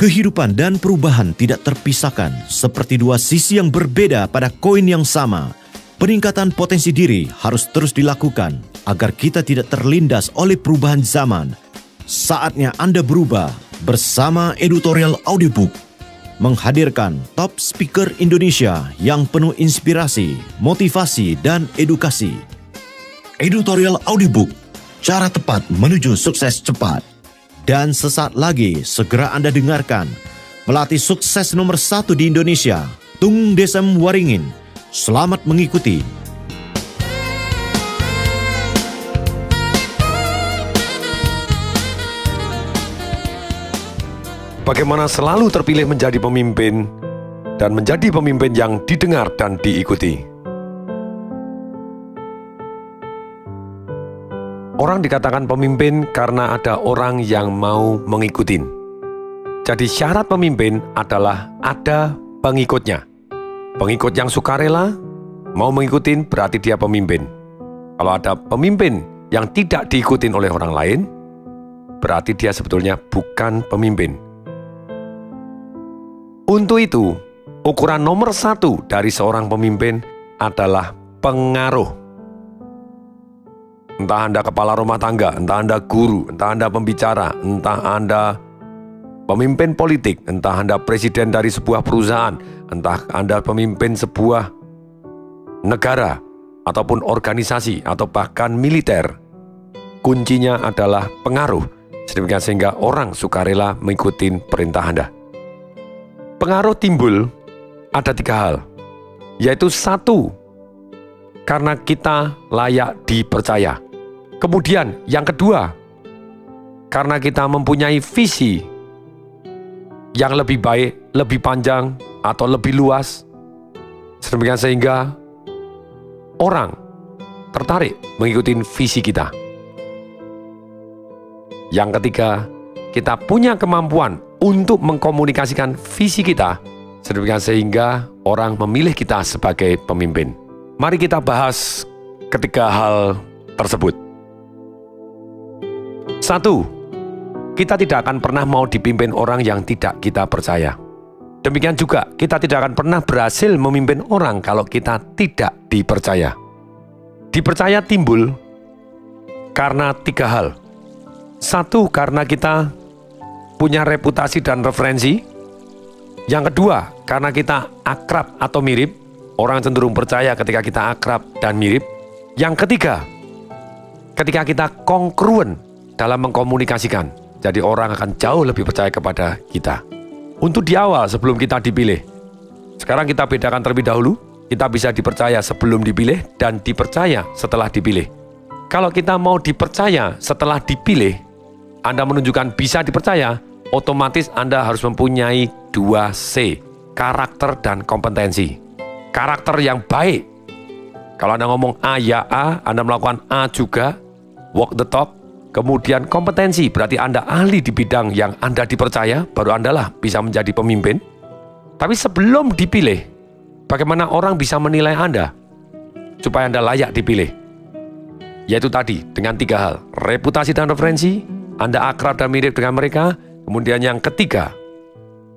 Kehidupan dan perubahan tidak terpisahkan, seperti dua sisi yang berbeda pada koin yang sama. Peningkatan potensi diri harus terus dilakukan agar kita tidak terlindas oleh perubahan zaman. Saatnya Anda berubah bersama Editorial Audiobook, menghadirkan top speaker Indonesia yang penuh inspirasi, motivasi, dan edukasi. Editorial Audiobook, cara tepat menuju sukses cepat. Dan sesaat lagi segera Anda dengarkan pelatih sukses nomor 1 di Indonesia, Tung Desem Waringin. Selamat mengikuti. Bagaimana selalu terpilih menjadi pemimpin dan menjadi pemimpin yang didengar dan diikuti. Orang dikatakan pemimpin karena ada orang yang mau mengikutin. Jadi syarat pemimpin adalah ada pengikutnya. Pengikut yang sukarela mau mengikutin berarti dia pemimpin. Kalau ada pemimpin yang tidak diikutin oleh orang lain, berarti dia sebetulnya bukan pemimpin. Untuk itu, ukuran nomor 1 dari seorang pemimpin adalah pengaruh. Entah Anda kepala rumah tangga, entah Anda guru, entah Anda pembicara, entah Anda pemimpin politik, entah Anda presiden dari sebuah perusahaan, entah Anda pemimpin sebuah negara, ataupun organisasi, atau bahkan militer. Kuncinya adalah pengaruh, sehingga orang sukarela mengikuti perintah Anda. Pengaruh timbul ada 3 hal, yaitu 1, karena kita layak dipercaya. Kemudian yang kedua, karena kita mempunyai visi yang lebih baik, lebih panjang, atau lebih luas, sehingga orang tertarik mengikuti visi kita. Yang ketiga, kita punya kemampuan untuk mengkomunikasikan visi kita, sehingga orang memilih kita sebagai pemimpin. Mari kita bahas ketiga hal tersebut. 1, kita tidak akan pernah mau dipimpin orang yang tidak kita percaya. Demikian juga, kita tidak akan pernah berhasil memimpin orang kalau kita tidak dipercaya. Dipercaya timbul karena 3 hal. 1, karena kita punya reputasi dan referensi. Yang kedua, karena kita akrab atau mirip. Orang cenderung percaya ketika kita akrab dan mirip. Yang ketiga, ketika kita kongruen dalam mengkomunikasikan. Jadi orang akan jauh lebih percaya kepada kita. Untuk di awal sebelum kita dipilih. Sekarang kita bedakan terlebih dahulu. Kita bisa dipercaya sebelum dipilih dan dipercaya setelah dipilih. Kalau kita mau dipercaya setelah dipilih, Anda menunjukkan bisa dipercaya, otomatis Anda harus mempunyai 2C, karakter dan kompetensi. Karakter yang baik. Kalau Anda ngomong A ya A, Anda melakukan A juga, walk the talk. Kemudian kompetensi, berarti Anda ahli di bidang yang Anda dipercaya, baru Anda lah bisa menjadi pemimpin. Tapi sebelum dipilih, bagaimana orang bisa menilai Anda supaya Anda layak dipilih? Yaitu tadi, dengan 3 hal. Reputasi dan referensi, Anda akrab dan mirip dengan mereka. Kemudian yang ketiga,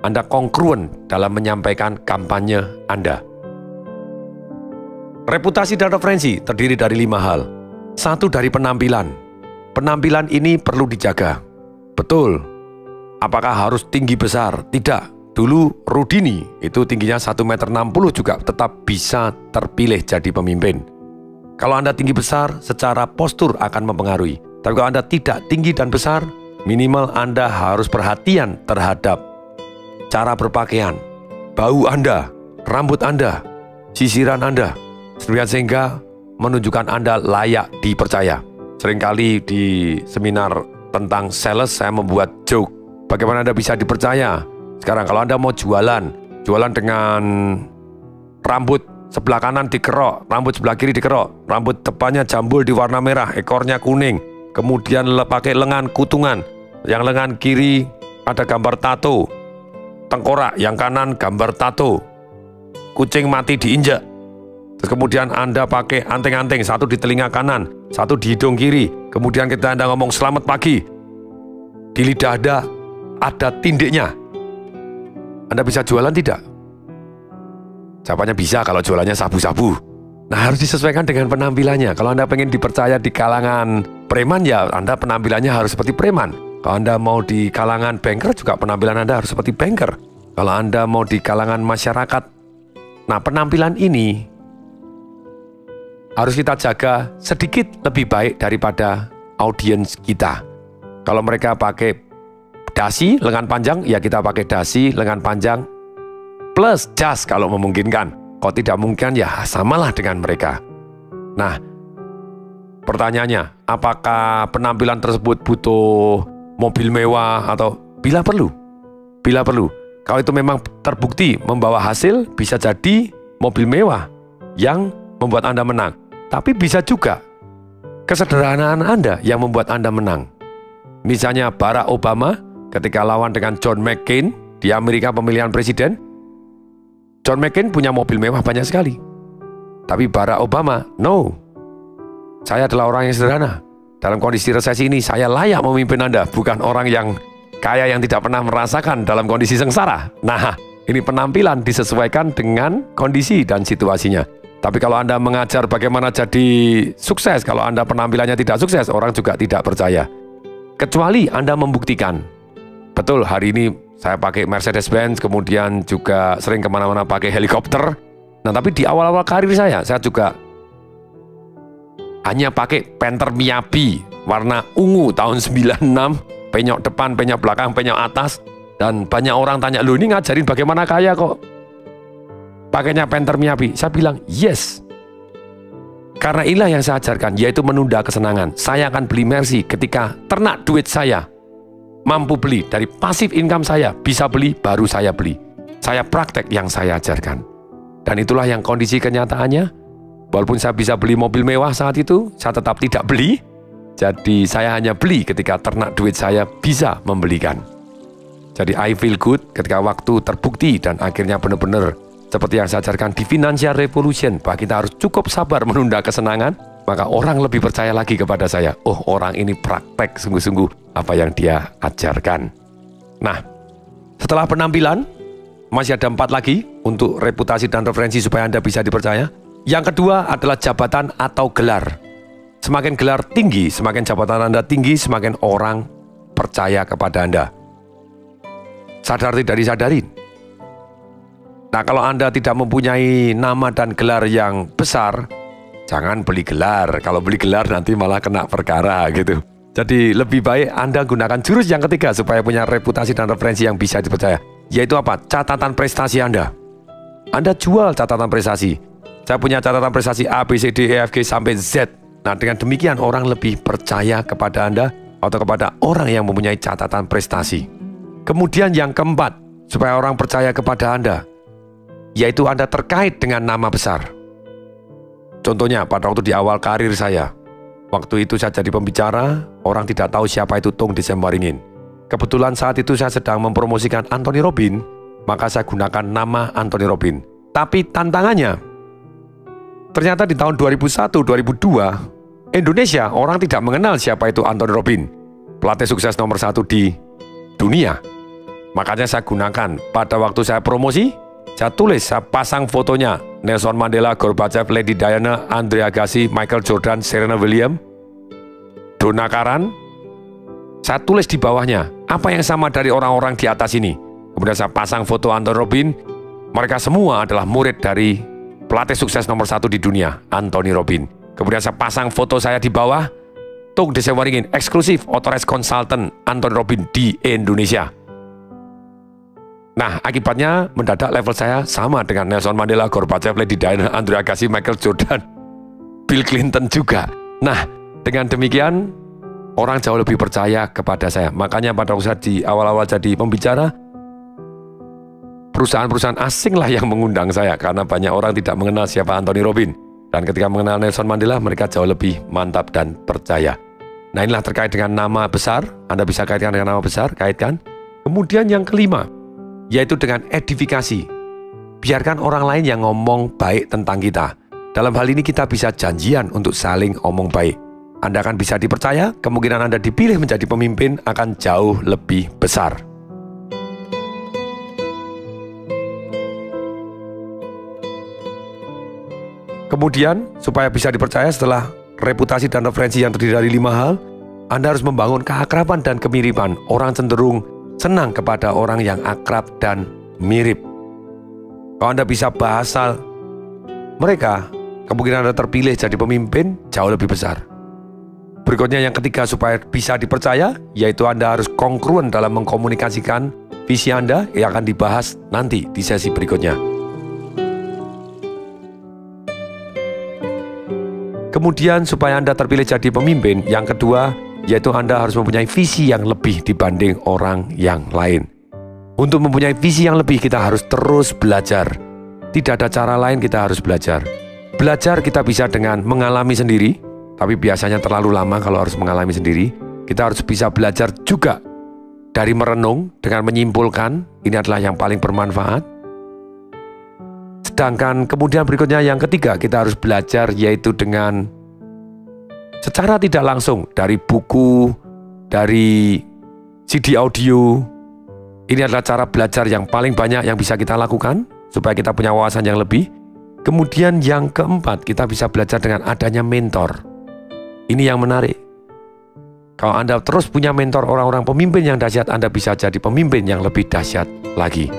Anda kongruen dalam menyampaikan kampanye Anda. Reputasi dan referensi terdiri dari 5 hal. 1, dari penampilan. Penampilan ini perlu dijaga. Betul. Apakah harus tinggi besar? Tidak. Dulu Rudini itu tingginya 1,60 meter juga tetap bisa terpilih jadi pemimpin. Kalau Anda tinggi besar, secara postur akan mempengaruhi. Tapi kalau Anda tidak tinggi dan besar, minimal Anda harus perhatian terhadap cara berpakaian, bau Anda, rambut Anda, sisiran Anda, sehingga menunjukkan Anda layak dipercaya. Seringkali di seminar tentang sales saya membuat joke. Bagaimana Anda bisa dipercaya? Sekarang kalau Anda mau jualan dengan rambut sebelah kanan dikerok, rambut sebelah kiri dikerok, rambut depannya jambul di warna merah, ekornya kuning, kemudian pakai lengan kutungan, yang lengan kiri ada gambar tato, tengkorak yang kanan gambar tato, kucing mati diinjak. Terus kemudian Anda pakai anting-anting, 1 di telinga kanan, 1 di hidung kiri. Kemudian kita Anda ngomong selamat pagi. Di lidah Anda ada tindiknya. Anda bisa jualan tidak? Jawabannya bisa kalau jualannya sabu-sabu. Nah, harus disesuaikan dengan penampilannya. Kalau Anda pengen dipercaya di kalangan preman, ya Anda penampilannya harus seperti preman. Kalau Anda mau di kalangan banker, juga penampilan Anda harus seperti banker. Kalau Anda mau di kalangan masyarakat, nah penampilan ini harus kita jaga sedikit lebih baik daripada audiens kita. Kalau mereka pakai dasi lengan panjang, ya kita pakai dasi lengan panjang plus jas kalau memungkinkan. Kalau tidak mungkin, ya samalah dengan mereka. Nah, pertanyaannya, apakah penampilan tersebut butuh mobil mewah atau bila perlu? Bila perlu. Kalau itu memang terbukti membawa hasil, bisa jadi mobil mewah yang membuat Anda menang. Tapi bisa juga kesederhanaan Anda yang membuat Anda menang. Misalnya Barack Obama ketika lawan dengan John McCain di Amerika pemilihan presiden, John McCain punya mobil mewah banyak sekali. Tapi Barack Obama, no. Saya adalah orang yang sederhana. Dalam kondisi resesi ini, saya layak memimpin Anda, bukan orang yang kaya yang tidak pernah merasakan dalam kondisi sengsara. Nah, ini penampilan disesuaikan dengan kondisi dan situasinya. Tapi kalau Anda mengajar bagaimana jadi sukses, kalau Anda penampilannya tidak sukses, orang juga tidak percaya. Kecuali Anda membuktikan. Betul, hari ini saya pakai Mercedes-Benz, kemudian juga sering kemana-mana pakai helikopter. Nah, tapi di awal-awal karir saya juga hanya pakai Panther Miyabi warna ungu tahun 96, penyok depan, penyok belakang, penyok atas. Dan banyak orang tanya, "Loh, ini ngajarin bagaimana kaya kok pakainya Panther Miyabi?" Saya bilang, yes. Karena inilah yang saya ajarkan, yaitu menunda kesenangan. Saya akan beli Mercy ketika ternak duit saya. Mampu beli, dari pasif income saya, bisa beli, baru saya beli. Saya praktek yang saya ajarkan. Dan itulah yang kondisi kenyataannya. Walaupun saya bisa beli mobil mewah saat itu, saya tetap tidak beli. Jadi saya hanya beli ketika ternak duit saya bisa membelikan. Jadi I feel good ketika waktu terbukti dan akhirnya benar-benar seperti yang saya ajarkan di Financial Revolution, bahwa kita harus cukup sabar menunda kesenangan, maka orang lebih percaya lagi kepada saya. Oh, orang ini praktek sungguh-sungguh apa yang dia ajarkan. Nah, setelah penampilan, masih ada 4 lagi untuk reputasi dan referensi supaya Anda bisa dipercaya. Yang kedua adalah jabatan atau gelar. Semakin gelar tinggi, semakin jabatan Anda tinggi, semakin orang percaya kepada Anda. Sadar tidak disadari. Nah, kalau Anda tidak mempunyai nama dan gelar yang besar, jangan beli gelar. Kalau beli gelar nanti malah kena perkara gitu. Jadi lebih baik Anda gunakan jurus yang ketiga supaya punya reputasi dan referensi yang bisa dipercaya. Yaitu apa? Catatan prestasi Anda. Anda jual catatan prestasi. Saya punya catatan prestasi A, B, C, D, E, F, G sampai Z. Nah, dengan demikian orang lebih percaya kepada Anda atau kepada orang yang mempunyai catatan prestasi. Kemudian yang keempat, supaya orang percaya kepada Anda, yaitu Anda terkait dengan nama besar. Contohnya pada waktu di awal karir saya, waktu itu saya jadi pembicara, orang tidak tahu siapa itu Tung Desemwaringin. Kebetulan saat itu saya sedang mempromosikan Anthony Robbins, maka saya gunakan nama Anthony Robbins. Tapi tantangannya, ternyata di tahun 2001-2002, Indonesia orang tidak mengenal siapa itu Anthony Robbins, pelatih sukses nomor 1 di dunia. Makanya saya gunakan pada waktu saya promosi, saya tulis, saya pasang fotonya Nelson Mandela, Gorbachev, Lady Diana, Andre Agassi, Michael Jordan, Serena Williams, Donna Karan. Saya tulis di bawahnya, apa yang sama dari orang-orang di atas ini. Kemudian saya pasang foto Anthony Robbins. Mereka semua adalah murid dari pelatih sukses nomor 1 di dunia, Anthony Robbins. Kemudian saya pasang foto saya di bawah, Tung Desemwaringin, eksklusif authorized consultant Anthony Robbins di Indonesia. Nah, akibatnya mendadak level saya sama dengan Nelson Mandela, Gorbachev, Lady Diana, Andre Agassi, Michael Jordan, Bill Clinton juga. Nah, dengan demikian orang jauh lebih percaya kepada saya. Makanya pada waktu saya di awal-awal jadi pembicara, perusahaan-perusahaan asing lah yang mengundang saya karena banyak orang tidak mengenal siapa Anthony Robbins. Dan ketika mengenal Nelson Mandela, mereka jauh lebih mantap dan percaya. Nah, inilah terkait dengan nama besar. Anda bisa kaitkan dengan nama besar, kaitkan. Kemudian yang kelima, yaitu dengan edifikasi. Biarkan orang lain yang ngomong baik tentang kita. Dalam hal ini kita bisa janjian untuk saling omong baik. Anda akan bisa dipercaya, kemungkinan Anda dipilih menjadi pemimpin akan jauh lebih besar. Kemudian, supaya bisa dipercaya setelah reputasi dan referensi yang terdiri dari 5 hal, Anda harus membangun keakraban dan kemiripan. Orang cenderung senang kepada orang yang akrab dan mirip. Kalau Anda bisa bahasa mereka, kemungkinan Anda terpilih jadi pemimpin jauh lebih besar. Berikutnya yang ketiga, supaya bisa dipercaya, yaitu Anda harus kongruen dalam mengkomunikasikan visi Anda yang akan dibahas nanti di sesi berikutnya. Kemudian supaya Anda terpilih jadi pemimpin, yang kedua, yaitu Anda harus mempunyai visi yang lebih dibanding orang yang lain. Untuk mempunyai visi yang lebih, kita harus terus belajar. Tidak ada cara lain, kita harus belajar. Belajar kita bisa dengan mengalami sendiri, tapi biasanya terlalu lama kalau harus mengalami sendiri. Kita harus bisa belajar juga dari merenung dengan menyimpulkan, ini adalah yang paling bermanfaat. Sedangkan kemudian berikutnya yang ketiga, kita harus belajar yaitu dengan secara tidak langsung dari buku, dari CD audio. Ini adalah cara belajar yang paling banyak yang bisa kita lakukan supaya kita punya wawasan yang lebih. Kemudian yang keempat, kita bisa belajar dengan adanya mentor. Ini yang menarik. Kalau Anda terus punya mentor orang-orang pemimpin yang dahsyat, Anda bisa jadi pemimpin yang lebih dahsyat lagi.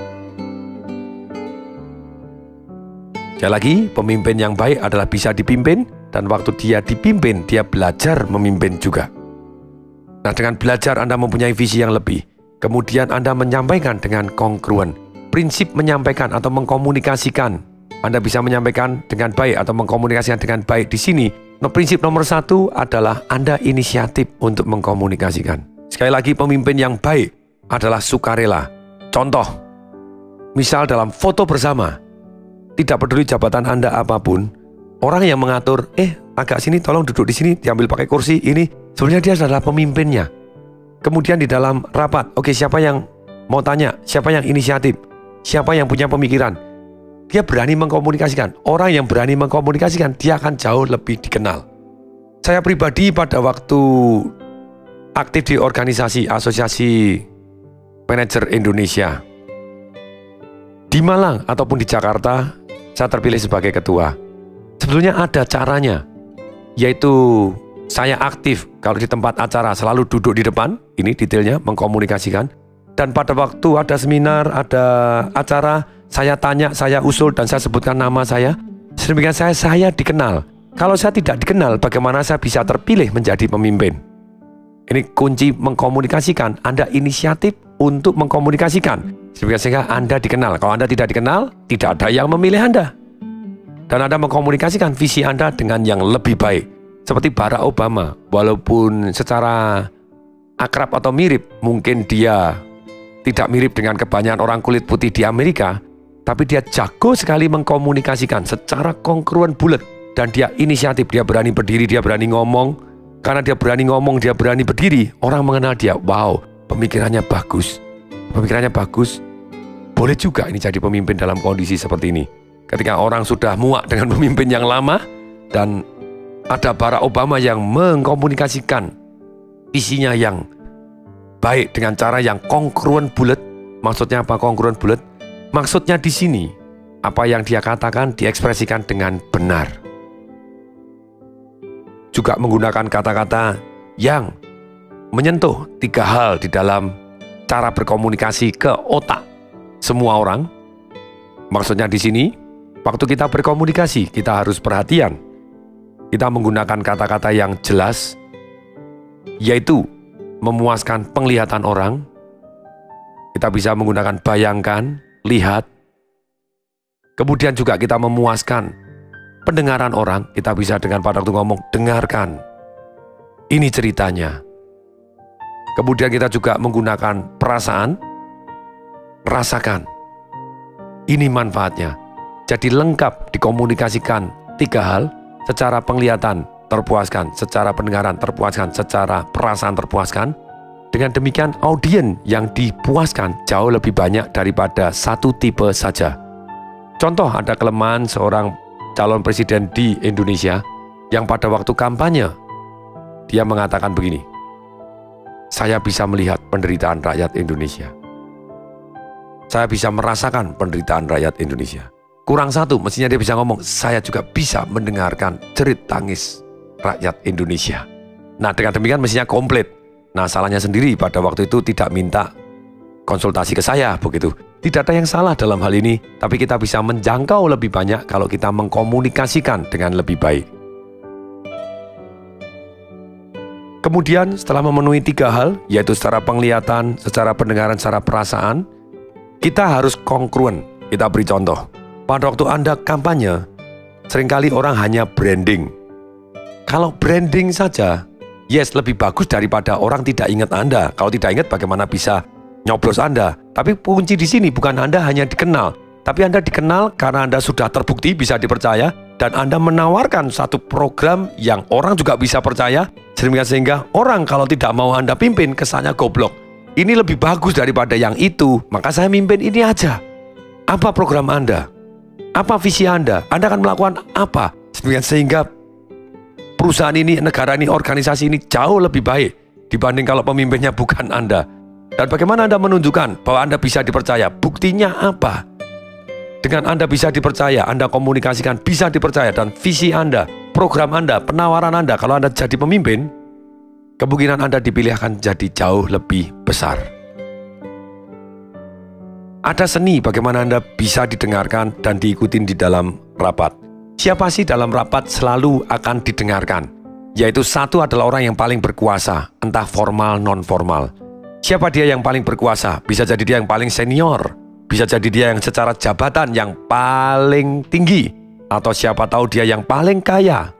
Sekali lagi, pemimpin yang baik adalah bisa dipimpin, dan waktu dia dipimpin, dia belajar memimpin juga. Nah, dengan belajar Anda mempunyai visi yang lebih. Kemudian Anda menyampaikan dengan kongruen. Prinsip menyampaikan atau mengkomunikasikan. Anda bisa menyampaikan dengan baik atau mengkomunikasikan dengan baik di sini. Nah, prinsip nomor 1 adalah Anda inisiatif untuk mengkomunikasikan. Sekali lagi, pemimpin yang baik adalah sukarela. Contoh, misal dalam foto bersama, tidak peduli jabatan Anda apapun, orang yang mengatur, agak sini tolong duduk di sini, diambil pakai kursi ini, sebenarnya dia adalah pemimpinnya. Kemudian di dalam rapat, siapa yang mau tanya, siapa yang inisiatif, siapa yang punya pemikiran, dia berani mengkomunikasikan. Orang yang berani mengkomunikasikan, dia akan jauh lebih dikenal. Saya pribadi pada waktu aktif di organisasi Asosiasi Manajer Indonesia di Malang ataupun di Jakarta, saya terpilih sebagai ketua. Sebetulnya ada caranya, yaitu saya aktif kalau di tempat acara selalu duduk di depan, ini detailnya mengkomunikasikan. Dan pada waktu ada seminar, ada acara, saya tanya, saya usul, dan saya sebutkan nama saya. Sedemikian saya dikenal. Kalau saya tidak dikenal, bagaimana saya bisa terpilih menjadi pemimpin? Ini kunci mengkomunikasikan. Anda inisiatif untuk mengkomunikasikan. Sehingga Anda dikenal. Kalau Anda tidak dikenal, tidak ada yang memilih Anda. Dan Anda mengkomunikasikan visi Anda dengan yang lebih baik. Seperti Barack Obama, walaupun secara akrab atau mirip, mungkin dia tidak mirip dengan kebanyakan orang kulit putih di Amerika, tapi dia jago sekali mengkomunikasikan secara kongruen bulat. Dan dia inisiatif, dia berani berdiri, dia berani ngomong. Karena dia berani ngomong, dia berani berdiri, orang mengenal dia. Wow, pemikirannya bagus. Pemikirannya bagus. Boleh juga ini jadi pemimpin dalam kondisi seperti ini. Ketika orang sudah muak dengan pemimpin yang lama, dan ada Barack Obama yang mengkomunikasikan visinya yang baik dengan cara yang kongruen bulat. Maksudnya apa kongruen bulat? Maksudnya di sini, apa yang dia katakan diekspresikan dengan benar. Juga menggunakan kata-kata yang menyentuh 3 hal di dalam cara berkomunikasi ke otak semua orang. Maksudnya di sini, waktu kita berkomunikasi, kita harus perhatian. Kita menggunakan kata-kata yang jelas, yaitu memuaskan penglihatan orang. Kita bisa menggunakan bayangkan, lihat. Kemudian juga kita memuaskan pendengaran orang. Kita bisa dengan pada waktu ngomong, dengarkan. Ini ceritanya. Kemudian kita juga menggunakan perasaan, rasakan. Ini manfaatnya. Jadi lengkap dikomunikasikan 3 hal, secara penglihatan terpuaskan, secara pendengaran terpuaskan, secara perasaan terpuaskan. Dengan demikian audien yang dipuaskan jauh lebih banyak daripada satu tipe saja. Contoh, ada kelemahan seorang calon presiden di Indonesia yang pada waktu kampanye dia mengatakan begini, saya bisa melihat penderitaan rakyat Indonesia, saya bisa merasakan penderitaan rakyat Indonesia. kurang satu, mestinya dia bisa ngomong, saya juga bisa mendengarkan jerit tangis rakyat Indonesia. Nah, dengan demikian mestinya komplit. Nah, salahnya sendiri pada waktu itu tidak minta konsultasi ke saya begitu. Tidak ada yang salah dalam hal ini, tapi kita bisa menjangkau lebih banyak kalau kita mengkomunikasikan dengan lebih baik. Kemudian setelah memenuhi 3 hal, yaitu secara penglihatan, secara pendengaran, secara perasaan, kita harus kongruen. Kita beri contoh. Pada waktu Anda kampanye, seringkali orang hanya branding. Kalau branding saja, yes, lebih bagus daripada orang tidak ingat Anda. Kalau tidak ingat, bagaimana bisa nyoblos Anda? Tapi kunci di sini bukan Anda hanya dikenal, tapi Anda dikenal karena Anda sudah terbukti bisa dipercaya, dan Anda menawarkan satu program yang orang juga bisa percaya, sehingga orang kalau tidak mau Anda pimpin, kesannya goblok. Ini lebih bagus daripada yang itu, maka saya mimpin ini aja. Apa program Anda? Apa visi Anda? Anda akan melakukan apa? Sehingga perusahaan ini, negara ini, organisasi ini jauh lebih baik dibanding kalau pemimpinnya bukan Anda. Dan bagaimana Anda menunjukkan bahwa Anda bisa dipercaya? Buktinya apa? Dengan Anda bisa dipercaya, Anda komunikasikan bisa dipercaya, dan visi Anda, program Anda, penawaran Anda, kalau Anda jadi pemimpin, kemungkinan Anda dipilih akan jadi jauh lebih besar. Ada seni bagaimana Anda bisa didengarkan dan diikutin di dalam rapat. Siapa sih dalam rapat selalu akan didengarkan? Yaitu satu adalah orang yang paling berkuasa, entah formal non-formal. Siapa dia yang paling berkuasa? Bisa jadi dia yang paling senior, bisa jadi dia yang secara jabatan yang paling tinggi, atau siapa tahu dia yang paling kaya,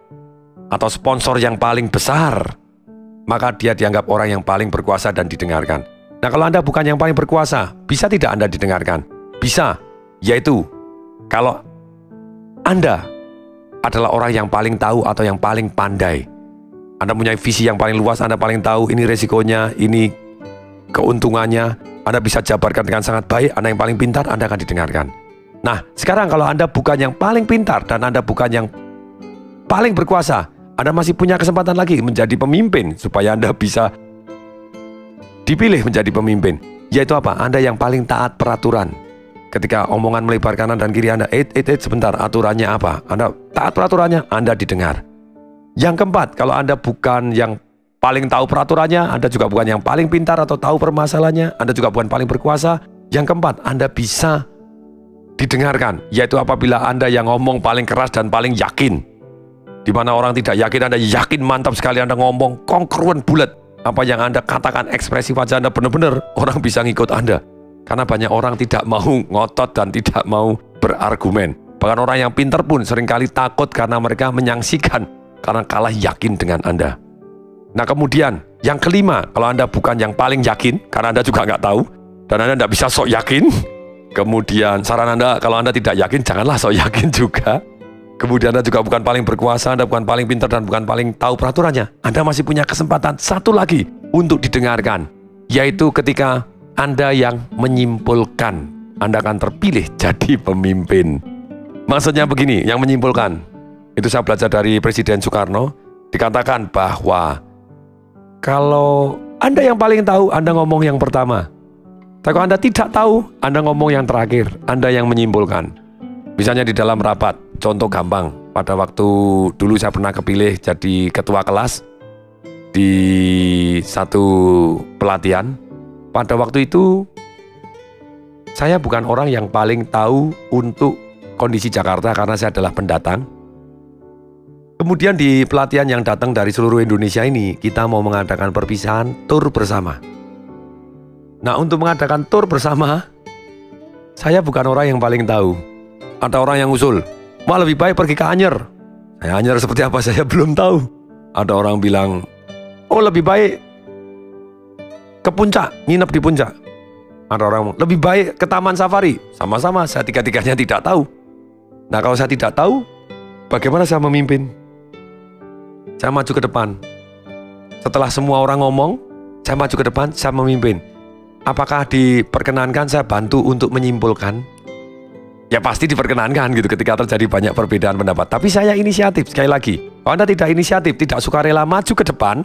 atau sponsor yang paling besar. Maka dia dianggap orang yang paling berkuasa dan didengarkan. Nah, kalau Anda bukan yang paling berkuasa, bisa tidak Anda didengarkan? Bisa, yaitu kalau Anda adalah orang yang paling tahu atau yang paling pandai. Anda punya visi yang paling luas, Anda paling tahu ini resikonya, ini keuntungannya, Anda bisa jabarkan dengan sangat baik, Anda yang paling pintar, Anda akan didengarkan. Nah, sekarang kalau Anda bukan yang paling pintar dan Anda bukan yang paling berkuasa, Anda masih punya kesempatan lagi menjadi pemimpin supaya Anda bisa dipilih menjadi pemimpin. Yaitu apa? Anda yang paling taat peraturan. Ketika omongan melebar kanan dan kiri Anda, sebentar, aturannya apa? Anda taat peraturannya, Anda didengar. Yang keempat, kalau Anda bukan yang paling tahu peraturannya, Anda juga bukan yang paling pintar atau tahu permasalahannya, Anda juga bukan paling berkuasa. Yang keempat, Anda bisa didengarkan, yaitu apabila Anda yang ngomong paling keras dan paling yakin. Di mana orang tidak yakin, Anda yakin mantap sekali, Anda ngomong kongruen bulat. Apa yang Anda katakan, ekspresi wajah Anda benar-benar, orang bisa ngikut Anda. Karena banyak orang tidak mau ngotot dan tidak mau berargumen. Bahkan orang yang pintar pun seringkali takut karena mereka menyaksikan, karena kalah yakin dengan Anda. Nah, kemudian yang kelima, kalau Anda bukan yang paling yakin, karena Anda juga nggak tahu, dan Anda nggak bisa sok yakin. Kemudian saran Anda, kalau Anda tidak yakin, janganlah sok yakin juga. Kemudian Anda juga bukan paling berkuasa, Anda bukan paling pintar dan bukan paling tahu peraturannya. Anda masih punya kesempatan satu lagi untuk didengarkan, yaitu ketika Anda yang menyimpulkan, Anda akan terpilih jadi pemimpin. Maksudnya begini, yang menyimpulkan, itu saya belajar dari Presiden Soekarno, dikatakan bahwa kalau Anda yang paling tahu, Anda ngomong yang pertama. Tapi kalau Anda tidak tahu, Anda ngomong yang terakhir, Anda yang menyimpulkan. Misalnya di dalam rapat, contoh gampang, pada waktu dulu saya pernah kepilih jadi ketua kelas di satu pelatihan. Pada waktu itu, saya bukan orang yang paling tahu untuk kondisi Jakarta karena saya adalah pendatang. Kemudian di pelatihan yang datang dari seluruh Indonesia ini, kita mau mengadakan perpisahan tur bersama. Nah, untuk mengadakan tur bersama, saya bukan orang yang paling tahu. Ada orang yang usul, wah lebih baik pergi ke Anyer. Anyer seperti apa saya belum tahu. Ada orang bilang, oh lebih baik ke puncak, nginep di puncak. Ada orang lebih baik ke taman safari. Sama-sama, saya tiga-tiganya tidak tahu. Nah, kalau saya tidak tahu, bagaimana saya memimpin? Saya maju ke depan. Setelah semua orang ngomong, saya maju ke depan, saya memimpin. Apakah diperkenankan saya bantu untuk menyimpulkan? Ya pasti diperkenankan gitu ketika terjadi banyak perbedaan pendapat. Tapi saya inisiatif, sekali lagi. Kalau Anda tidak inisiatif, tidak sukarela maju ke depan,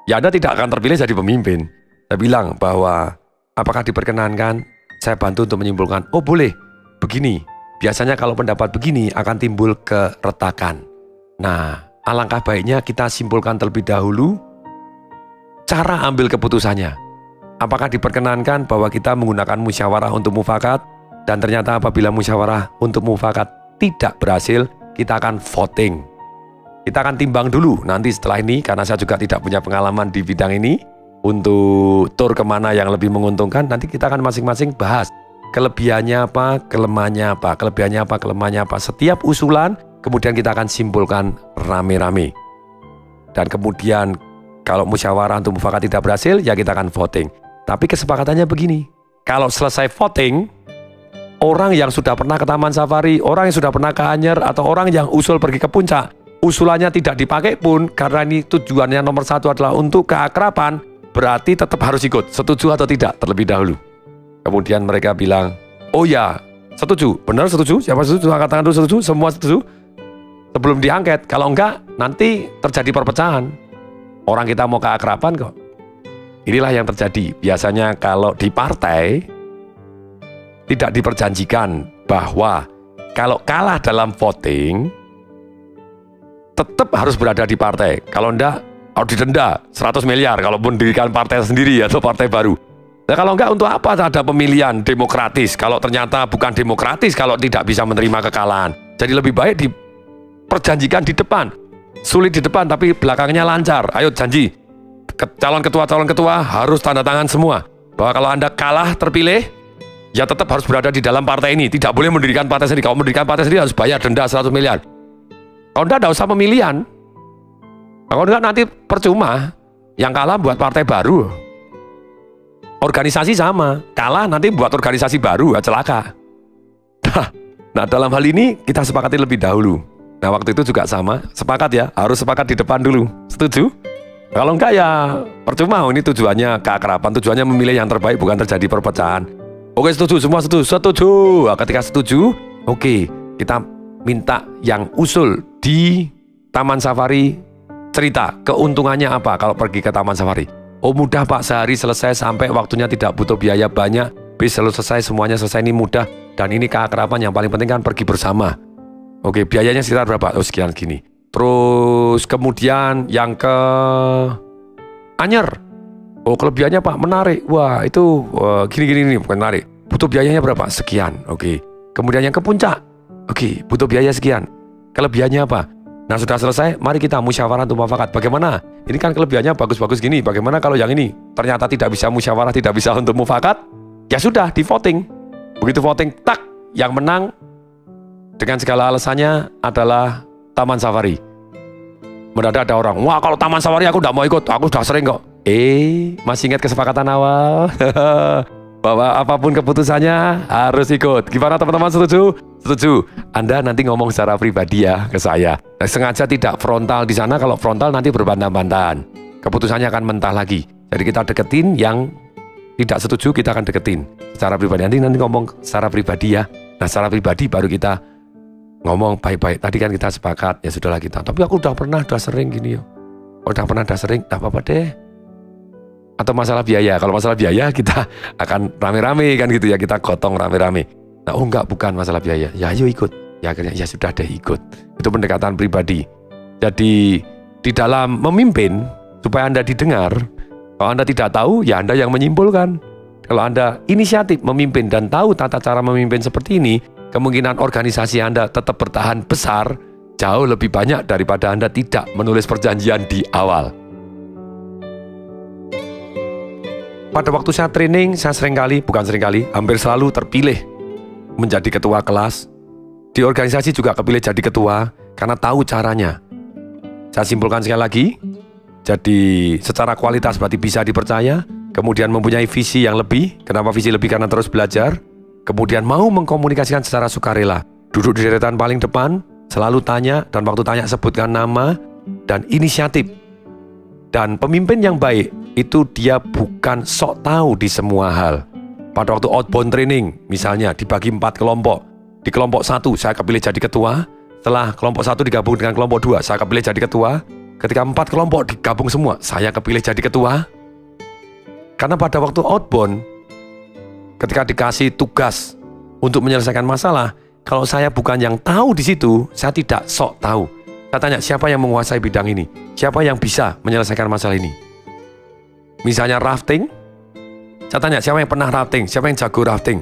ya Anda tidak akan terpilih jadi pemimpin. Saya bilang bahwa apakah diperkenankan saya bantu untuk menyimpulkan? Oh boleh, begini. biasanya kalau pendapat begini akan timbul keretakan. Nah, alangkah baiknya kita simpulkan terlebih dahulu cara ambil keputusannya. Apakah diperkenankan bahwa kita menggunakan musyawarah untuk mufakat, dan ternyata apabila musyawarah untuk mufakat tidak berhasil, kita akan voting. Kita akan timbang dulu nanti setelah ini, karena saya juga tidak punya pengalaman di bidang ini, untuk tur kemana yang lebih menguntungkan. Nanti kita akan masing-masing bahas kelebihannya apa, kelemahannya apa, kelebihannya apa, kelemahannya apa. Setiap usulan kemudian kita akan simpulkan rame-rame. Dan kemudian kalau musyawarah untuk mufakat tidak berhasil, ya kita akan voting. Tapi kesepakatannya begini, kalau selesai voting, orang yang sudah pernah ke Taman Safari, orang yang sudah pernah ke Anyer, atau orang yang usul pergi ke puncak, usulannya tidak dipakai pun, karena ini tujuannya nomor satu adalah untuk keakraban, berarti tetap harus ikut, setuju atau tidak terlebih dahulu. Kemudian mereka bilang, oh ya, setuju, benar setuju, siapa setuju, angkat tangan dulu setuju, semua setuju, sebelum diangket. Kalau enggak, nanti terjadi perpecahan. Orang kita mau keakraban kok. Inilah yang terjadi. Biasanya kalau di partai, tidak diperjanjikan bahwa kalau kalah dalam voting, tetap harus berada di partai. Kalau enggak, harus didenda 100 miliar kalau mendirikan partai sendiri atau partai baru. Nah, kalau enggak, untuk apa ada pemilihan demokratis kalau ternyata bukan demokratis, kalau tidak bisa menerima kekalahan. Jadi lebih baik diperjanjikan di depan. Sulit di depan tapi belakangnya lancar. Ayo janji, calon ketua harus tanda tangan semua bahwa kalau Anda kalah terpilih, ya tetap harus berada di dalam partai ini. Tidak boleh mendirikan partai sendiri. Kalau mendirikan partai sendiri harus bayar denda 100 miliar. Kalau enggak, usah pemilihan. Kalau enggak, nanti percuma. Yang kalah buat partai baru. Organisasi sama, kalah nanti buat organisasi baru, ya celaka. Nah, dalam hal ini kita sepakati lebih dahulu. Nah, waktu itu juga sama, sepakat ya, harus sepakat di depan dulu. Setuju? Kalau enggak, ya percuma. Ini tujuannya keakraban, tujuannya memilih yang terbaik, bukan terjadi perpecahan. Oke, setuju, semua setuju, setuju. Nah, ketika setuju, oke, kita minta yang usul di Taman Safari cerita keuntungannya apa kalau pergi ke Taman Safari. Oh, mudah Pak, sehari selesai, sampai waktunya tidak butuh biaya banyak, bisa selesai, semuanya selesai, ini mudah, dan ini keakraban, yang paling penting kan pergi bersama. Oke, biayanya sekitar berapa? Oh, sekian gini. Terus kemudian yang ke Anyer, oh kelebihannya Pak, menarik. Wah, itu gini, bukan menarik. Butuh biayanya berapa? Sekian. Oke. Kemudian yang ke puncak, oke, butuh biaya sekian. Kelebihannya apa? Nah, sudah selesai, mari kita musyawarah untuk mufakat. Bagaimana? Ini kan kelebihannya bagus-bagus gini. Bagaimana kalau yang ini ternyata tidak bisa musyawarah, tidak bisa untuk mufakat? Ya sudah, di voting. Begitu voting, tak, yang menang dengan segala alasannya adalah Taman Safari. Mendadak ada orang, wah kalau Taman Safari aku tidak mau ikut, aku sudah sering kok. Masih ingat kesepakatan awal? Bahwa apapun keputusannya harus ikut. Gimana teman-teman, setuju? Setuju. Anda nanti ngomong secara pribadi ya ke saya. Nah, sengaja tidak frontal di sana. Kalau frontal nanti berbantah-bantahan. Keputusannya akan mentah lagi. Jadi kita deketin yang tidak setuju, kita akan deketin secara pribadi. Nanti ngomong secara pribadi ya. Nah, secara pribadi baru kita ngomong baik-baik. Tadi kan kita sepakat, ya sudahlah kita. Tapi aku udah sering gini yo. Udah sering, tak apa-apa deh. Atau masalah biaya. Kalau masalah biaya kita akan rame-rame kan gitu ya, kita gotong rame-rame. Nah, enggak, bukan masalah biaya. Ya ayo ikut. Ya akhirnya ya sudah deh ikut. Itu pendekatan pribadi. Jadi di dalam memimpin supaya Anda didengar, kalau Anda tidak tahu ya Anda yang menyimpulkan. Kalau Anda inisiatif memimpin dan tahu tata cara memimpin seperti ini, kemungkinan organisasi Anda tetap bertahan besar jauh lebih banyak daripada Anda tidak menulis perjanjian di awal. Pada waktu saya training, saya hampir selalu terpilih menjadi ketua kelas. Di organisasi juga kepilih jadi ketua, karena tahu caranya. Saya simpulkan sekali lagi, jadi secara kualitas berarti bisa dipercaya, kemudian mempunyai visi yang lebih. Kenapa visi lebih? Karena terus belajar. Kemudian mau mengkomunikasikan secara sukarela. Duduk di deretan paling depan, selalu tanya, dan waktu tanya sebutkan nama, dan inisiatif. Dan pemimpin yang baik, itu dia bukan sok tahu di semua hal. Pada waktu outbound training, misalnya dibagi 4 kelompok. Di kelompok 1 saya kepilih jadi ketua. Setelah kelompok 1 digabung dengan kelompok 2, saya kepilih jadi ketua. Ketika 4 kelompok digabung semua, saya kepilih jadi ketua. Karena pada waktu outbound, ketika dikasih tugas untuk menyelesaikan masalah, Kalau saya bukan yang tahu di situ, saya tidak sok tahu. Saya tanya, siapa yang menguasai bidang ini? Siapa yang bisa menyelesaikan masalah ini? Misalnya rafting, saya tanya, siapa yang pernah rafting? Siapa yang jago rafting?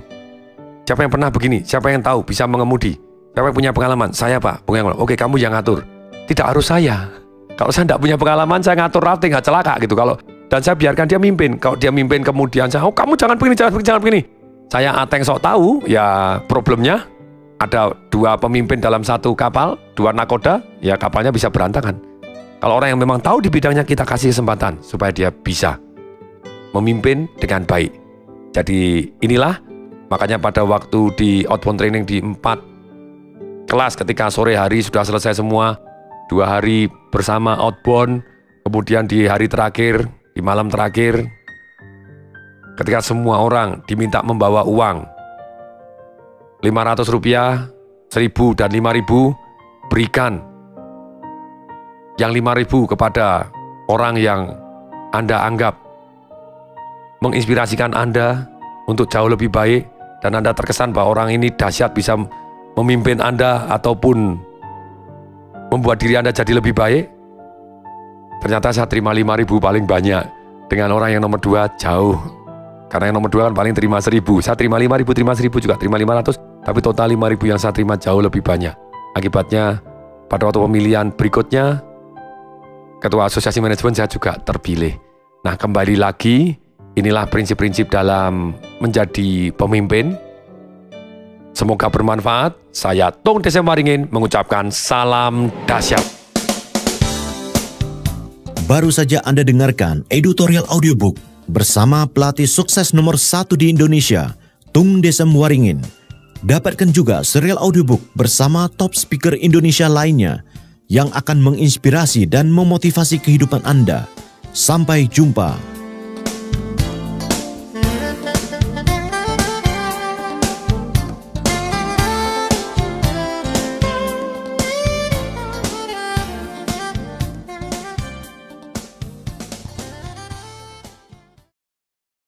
Siapa yang pernah begini? Siapa yang tahu bisa mengemudi? Siapa yang punya pengalaman? Saya, Pak. Oke, kamu yang ngatur. Tidak harus saya. Kalau saya tidak punya pengalaman, saya ngatur rafting, nggak celaka gitu. Dan saya biarkan dia mimpin. Kalau dia mimpin kemudian saya, kamu jangan begini, jangan begini. Saya ateng sok tahu, ya problemnya ada 2 pemimpin dalam satu kapal, 2 nakoda, ya kapalnya bisa berantakan. Kalau orang yang memang tahu di bidangnya, kita kasih kesempatan supaya dia bisa memimpin dengan baik. Jadi inilah, makanya pada waktu di outbound training di 4 kelas, ketika sore hari sudah selesai semua, 2 hari bersama outbound, kemudian di hari terakhir, di malam terakhir, ketika semua orang diminta membawa uang Rp500, 1.000 dan 5.000, berikan yang 5.000 kepada orang yang Anda anggap menginspirasikan Anda untuk jauh lebih baik, dan Anda terkesan bahwa orang ini dahsyat bisa memimpin Anda ataupun membuat diri Anda jadi lebih baik. Ternyata saya terima 5.000 paling banyak, dengan orang yang nomor 2 jauh. Karena yang nomor 2 kan paling terima 1.000. Saya terima 5.000, terima 1.000 juga, terima 500, tapi total 5.000 yang saya terima jauh lebih banyak. Akibatnya pada waktu pemilihan berikutnya, ketua asosiasi manajemen saya juga terpilih. Nah, kembali lagi, inilah prinsip-prinsip dalam menjadi pemimpin. Semoga bermanfaat. Saya Tung Desem Waringin mengucapkan salam dahsyat. Baru saja Anda dengarkan editorial audiobook bersama pelatih sukses nomor 1 di Indonesia, Tung Desem Waringin. Dapatkan juga serial audiobook bersama top speaker Indonesia lainnya yang akan menginspirasi dan memotivasi kehidupan Anda. Sampai jumpa.